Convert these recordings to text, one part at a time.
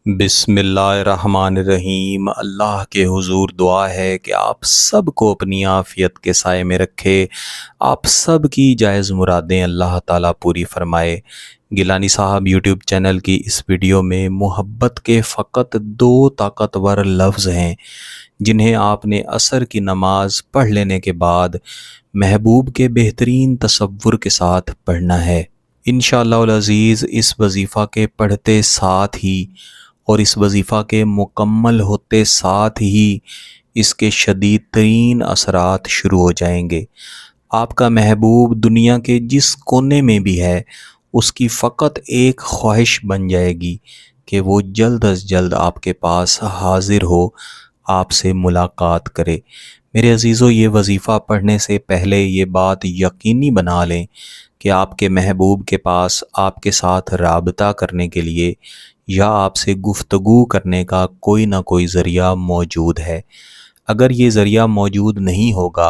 بسم اللہ الرحمن الرحیم۔ اللہ کے حضور دعا ہے کہ آپ سب کو اپنی عافیت کے سائے میں رکھے، آپ سب کی جائز مرادیں اللہ تعالیٰ پوری فرمائے۔ گیلانی صاحب یوٹیوب چینل کی اس ویڈیو میں محبت کے فقط 2 طاقتور لفظ ہیں جنہیں آپ نے عصر کی نماز پڑھ لینے کے بعد محبوب کے بہترین تصور کے ساتھ پڑھنا ہے۔ انشاءاللہ العزیز اس وظیفہ کے پڑھتے ساتھ ہی اور اس وظیفہ کے مکمل ہوتے ساتھ ہی اس کے شدید ترین اثرات شروع ہو جائیں گے۔ آپ کا محبوب دنیا کے جس کونے میں بھی ہے اس کی فقط ایک خواہش بن جائے گی کہ وہ جلد از جلد آپ کے پاس حاضر ہو، آپ سے ملاقات کرے۔ میرے عزیزو، یہ وظیفہ پڑھنے سے پہلے یہ بات یقینی بنا لیں کہ آپ کے محبوب کے پاس آپ کے ساتھ رابطہ کرنے کے لیے یا آپ سے گفتگو کرنے کا کوئی نہ کوئی ذریعہ موجود ہے۔ اگر یہ ذریعہ موجود نہیں ہوگا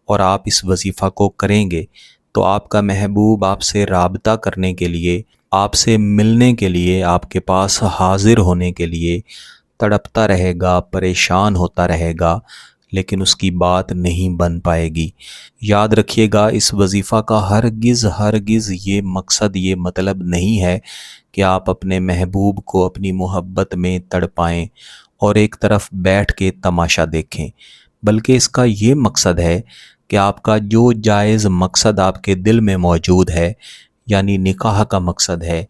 اور آپ اس وظیفہ کو کریں گے تو آپ کا محبوب آپ سے رابطہ کرنے کے لیے، آپ سے ملنے کے لیے، آپ کے پاس حاضر ہونے کے لیے تڑپتا رہے گا، پریشان ہوتا رہے گا، لیکن اس کی بات نہیں بن پائے گی۔ یاد رکھیے گا، اس وظیفہ کا ہرگز یہ مقصد، یہ مطلب نہیں ہے کہ آپ اپنے محبوب کو اپنی محبت میں تڑپائیں اور ایک طرف بیٹھ کے تماشا دیکھیں، بلکہ اس کا یہ مقصد ہے کہ آپ کا جو جائز مقصد آپ کے دل میں موجود ہے، یعنی نکاح کا مقصد ہے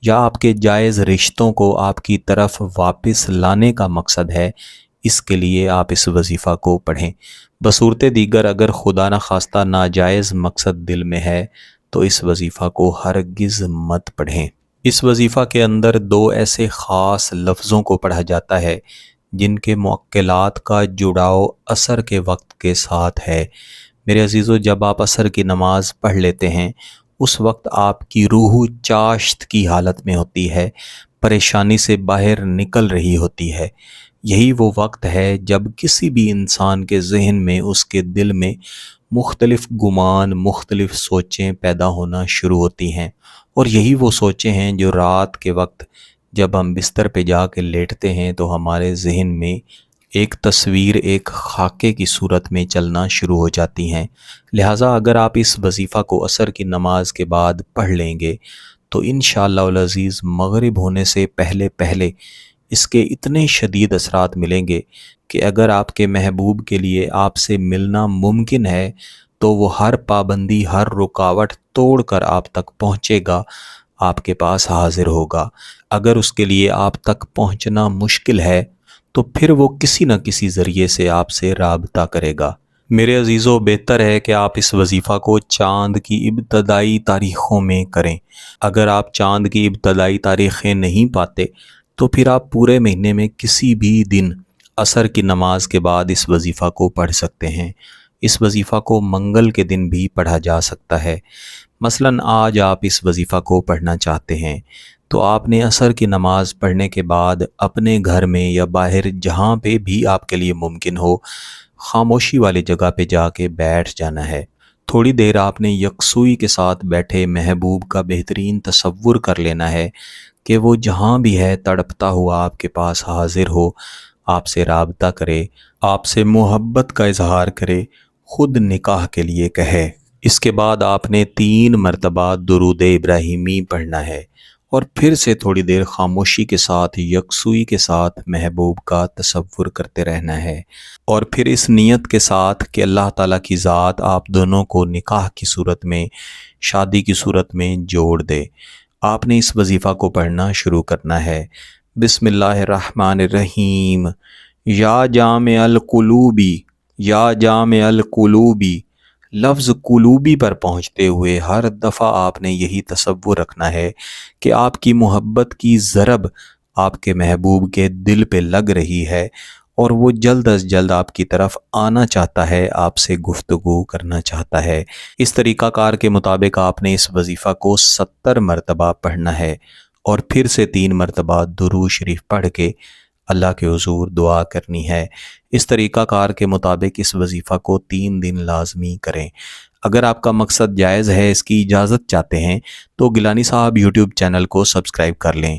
یا آپ کے جائز رشتوں کو آپ کی طرف واپس لانے کا مقصد ہے، اس کے لیے آپ اس وظیفہ کو پڑھیں۔ بصورت دیگر اگر خدا نخواستہ ناجائز مقصد دل میں ہے تو اس وظیفہ کو ہرگز مت پڑھیں۔ اس وظیفہ کے اندر 2 ایسے خاص لفظوں کو پڑھا جاتا ہے جن کے موکلات کا جڑاؤ عصر کے وقت کے ساتھ ہے۔ میرے عزیزو، جب آپ عصر کی نماز پڑھ لیتے ہیں اس وقت آپ کی روح چاشت کی حالت میں ہوتی ہے، پریشانی سے باہر نکل رہی ہوتی ہے۔ یہی وہ وقت ہے جب کسی بھی انسان کے ذہن میں، اس کے دل میں مختلف گمان، مختلف سوچیں پیدا ہونا شروع ہوتی ہیں، اور یہی وہ سوچیں ہیں جو رات کے وقت جب ہم بستر پہ جا کے لیٹتے ہیں تو ہمارے ذہن میں ایک تصویر، ایک خاکے کی صورت میں چلنا شروع ہو جاتی ہیں۔ لہٰذا اگر آپ اس وظیفہ کو عصر کی نماز کے بعد پڑھ لیں گے تو انشاءاللہ العزیز مغرب ہونے سے پہلے اس کے اتنے شدید اثرات ملیں گے کہ اگر آپ کے محبوب کے لیے آپ سے ملنا ممکن ہے تو وہ ہر پابندی، ہر رکاوٹ توڑ کر آپ تک پہنچے گا، آپ کے پاس حاضر ہوگا۔ اگر اس کے لیے آپ تک پہنچنا مشکل ہے تو پھر وہ کسی نہ کسی ذریعے سے آپ سے رابطہ کرے گا۔ میرے عزیزو، بہتر ہے کہ آپ اس وظیفہ کو چاند کی ابتدائی تاریخوں میں کریں۔ اگر آپ چاند کی ابتدائی تاریخیں نہیں پاتے تو پھر آپ پورے مہینے میں کسی بھی دن عصر کی نماز کے بعد اس وظیفہ کو پڑھ سکتے ہیں۔ اس وظیفہ کو منگل کے دن بھی پڑھا جا سکتا ہے۔ مثلاً آج آپ اس وظیفہ کو پڑھنا چاہتے ہیں تو آپ نے عصر کی نماز پڑھنے کے بعد اپنے گھر میں یا باہر جہاں پہ بھی آپ کے لیے ممکن ہو، خاموشی والی جگہ پہ جا کے بیٹھ جانا ہے۔ تھوڑی دیر آپ نے یکسوئی کے ساتھ بیٹھے محبوب کا بہترین تصور کر لینا ہے کہ وہ جہاں بھی ہے تڑپتا ہوا آپ کے پاس حاضر ہو، آپ سے رابطہ کرے، آپ سے محبت کا اظہار کرے، خود نکاح کے لیے کہے۔ اس کے بعد آپ نے 3 مرتبہ درود ابراہیمی پڑھنا ہے اور پھر سے تھوڑی دیر خاموشی کے ساتھ، یکسوئی کے ساتھ محبوب کا تصور کرتے رہنا ہے، اور پھر اس نیت کے ساتھ کہ اللہ تعالیٰ کی ذات آپ دونوں کو نکاح کی صورت میں، شادی کی صورت میں جوڑ دے۔ آپ نے اس وظیفہ کو پڑھنا شروع کرنا ہے۔ بسم اللہ الرحمن الرحیم۔ یا جامع القلوبی، یا جامع القلوبی، لفظ قلوبی پر پہنچتے ہوئے ہر دفعہ آپ نے یہی تصور رکھنا ہے کہ آپ کی محبت کی ضرب آپ کے محبوب کے دل پہ لگ رہی ہے اور وہ جلد از جلد آپ کی طرف آنا چاہتا ہے، آپ سے گفتگو کرنا چاہتا ہے۔ اس طریقہ کار کے مطابق آپ نے اس وظیفہ کو 70 مرتبہ پڑھنا ہے اور پھر سے 3 مرتبہ درود شریف پڑھ کے اللہ کے حضور دعا کرنی ہے۔ اس طریقہ کار کے مطابق اس وظیفہ کو 3 دن لازمی کریں۔ اگر آپ کا مقصد جائز ہے، اس کی اجازت چاہتے ہیں تو گیلانی صاحب یوٹیوب چینل کو سبسکرائب کر لیں۔